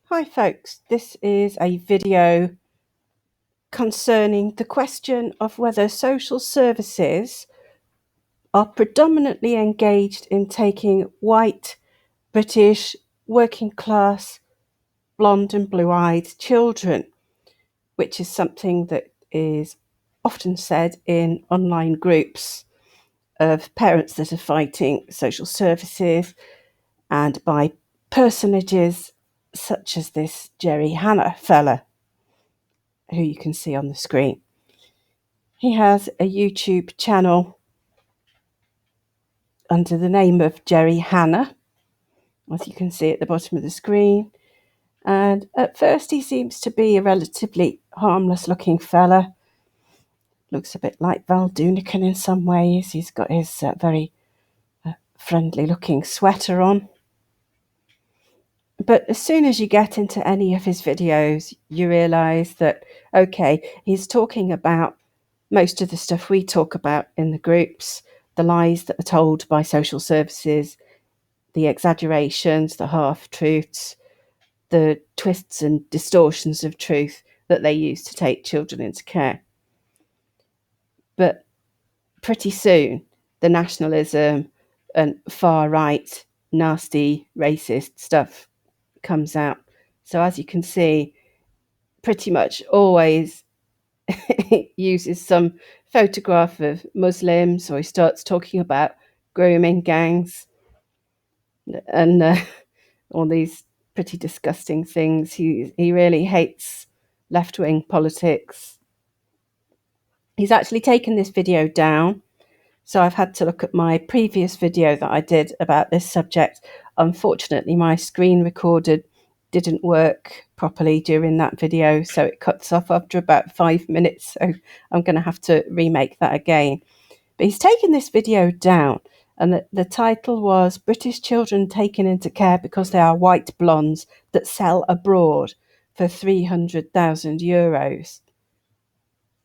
Hi folks, this is a video concerning the question of whether social services are predominantly engaged in taking white, British, working class, blonde and blue-eyed children, which is something that is often said in online groups of parents that are fighting social services and by personages such as this Gerry Hannah fella, who you can see on the screen. He has a YouTube channel under the name of Gerry Hannah, as you can see at the bottom of the screen. And at first he seems to be a relatively harmless looking fella. Looks a bit like Val Doonican in some ways. He's got his very friendly looking sweater on. But as soon as you get into any of his videos, you realise that, okay, he's talking about most of the stuff we talk about in the groups, the lies that are told by social services, the exaggerations, the half-truths, the twists and distortions of truth that they use to take children into care. But pretty soon, the nationalism and far-right, nasty, racist stuff comes out. So as you can see, pretty much always uses some photograph of Muslims, or he starts talking about grooming gangs and all these pretty disgusting things. He really hates left-wing politics. He's actually taken this video down, so I've had to look at my previous video that I did about this subject. Unfortunately, my screen recorder didn't work properly during that video, so it cuts off after about 5 minutes, so I'm going to have to remake that again. But he's taken this video down, and the title was British Children Taken into Care Because They Are White Blondes That Sell Abroad for €300,000.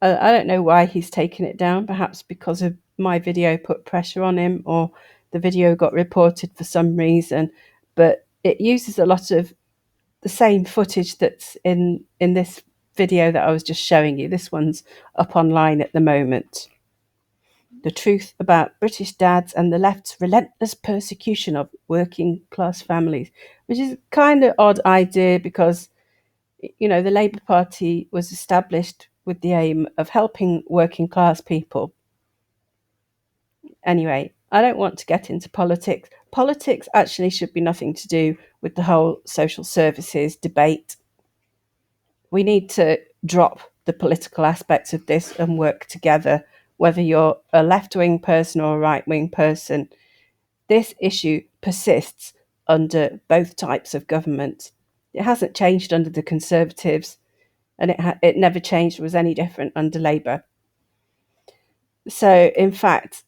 I don't know why he's taken it down, perhaps because of my video put pressure on him, or the video got reported for some reason, but it uses a lot of the same footage that's in this video that I was just showing you. This one's up online at the moment. The truth about British dads and the left's relentless persecution of working class families, which is kind of odd idea because, you know, the Labour Party was established with the aim of helping working class people. Anyway, I don't want to get into politics. Politics actually should be nothing to do with the whole social services debate. We need to drop the political aspects of this and work together, whether you're a left-wing person or a right-wing person. This issue persists under both types of government. It hasn't changed under the Conservatives, and it never changed or was any different under Labour. So, in fact,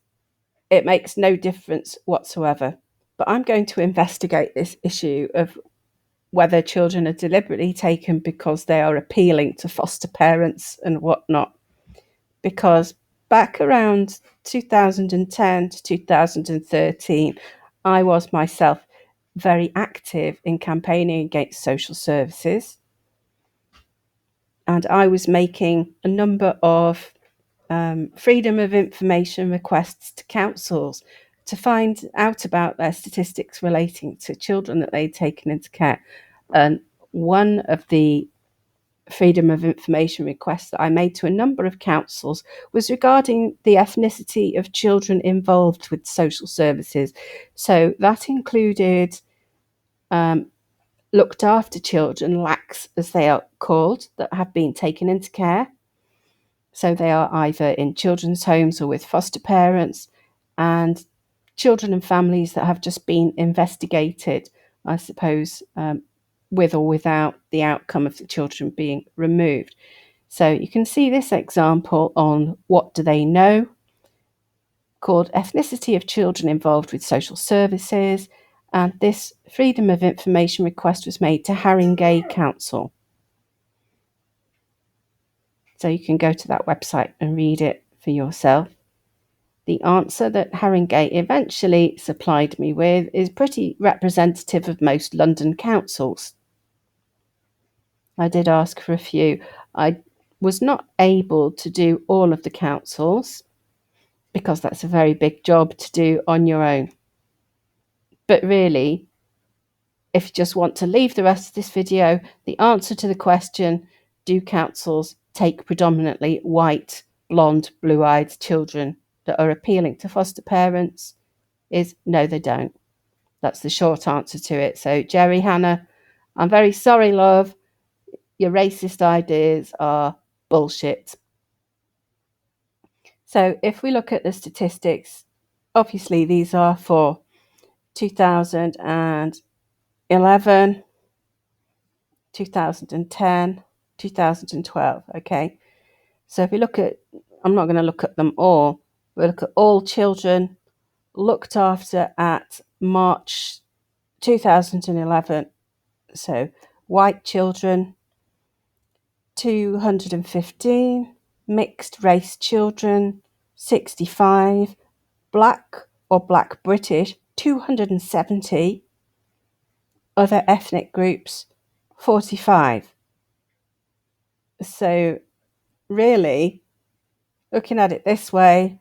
it makes no difference whatsoever. But I'm going to investigate this issue of whether children are deliberately taken because they are appealing to foster parents and whatnot. Because back around 2010 to 2013, I was myself very active in campaigning against social services. And I was making a number of freedom of information requests to councils to find out about their statistics relating to children that they'd taken into care. And one of the freedom of information requests that I made to a number of councils was regarding the ethnicity of children involved with social services. So that included looked after children, LACs as they are called, that have been taken into care. So they are either in children's homes or with foster parents, and children and families that have just been investigated, I suppose, with or without the outcome of the children being removed. So you can see this example on What Do They Know, called Ethnicity of Children Involved with Social Services, and this freedom of information request was made to Haringey Council. So you can go to that website and read it for yourself. The answer that Haringey eventually supplied me with is pretty representative of most London councils. I did ask for a few. I was not able to do all of the councils because that's a very big job to do on your own. But really, if you just want to leave the rest of this video, the answer to the question, do councils take predominantly white, blonde, blue-eyed children that are appealing to foster parents, is no, they don't. That's the short answer to it. So, Gerry Hannah, I'm very sorry, love. Your racist ideas are bullshit. So, if we look at the statistics, obviously these are for 2011, 2010, 2012. Okay. So, if we look at, I'm not going to look at them all, we'll look at all children looked after at March 2011. So, white children, 215, mixed race children, 65, black or black British, 270, other ethnic groups, 45. So, really, looking at it this way,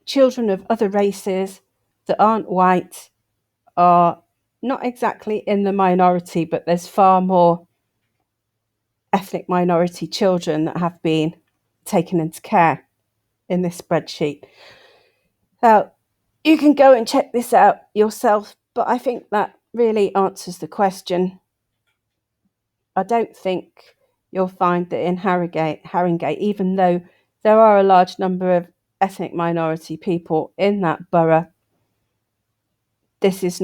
children of other races that aren't white are not exactly in the minority, but there's far more ethnic minority children that have been taken into care in this spreadsheet. Now, you can go and check this out yourself, but I think that really answers the question. I don't think you'll find that in Haringey, even though there are a large number of ethnic minority people in that borough, this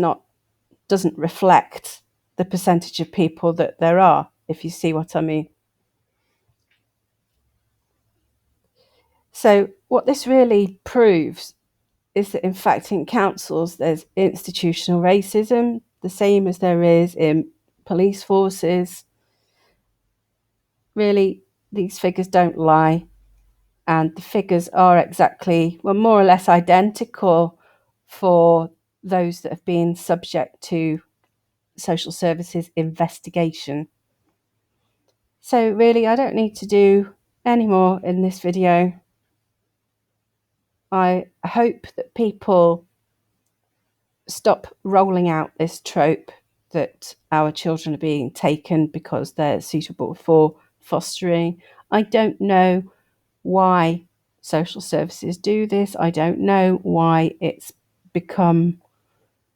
doesn't reflect the percentage of people that there are, if you see what I mean. So what this really proves is that, in fact, in councils, there's institutional racism, the same as there is in police forces. Really, these figures don't lie, and the figures are exactly, well, more or less identical for those that have been subject to social services investigation. So really, I don't need to do any more in this video. I hope that people stop rolling out this trope that our children are being taken because they're suitable for fostering. I don't know why social services do this. I don't know why it's become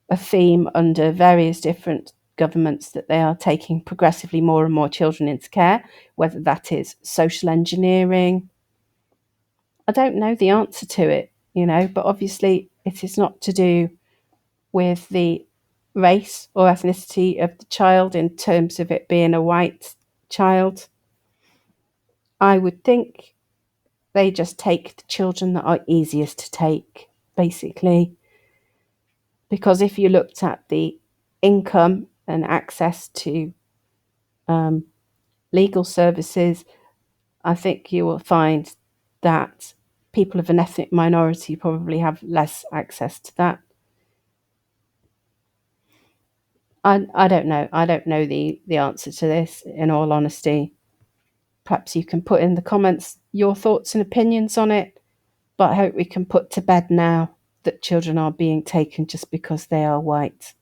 a theme under various different governments that they are taking progressively more and more children into care, whether that is social engineering. I don't know the answer to it, but obviously it is not to do with the race or ethnicity of the child in terms of it being a white child. I would think they just take the children that are easiest to take, basically. Because if you looked at the income and access to legal services, I think you will find that people of an ethnic minority probably have less access to that. I don't know. I don't know the answer to this, in all honesty. Perhaps you can put in the comments your thoughts and opinions on it, but I hope we can put to bed now that children are being taken just because they are white.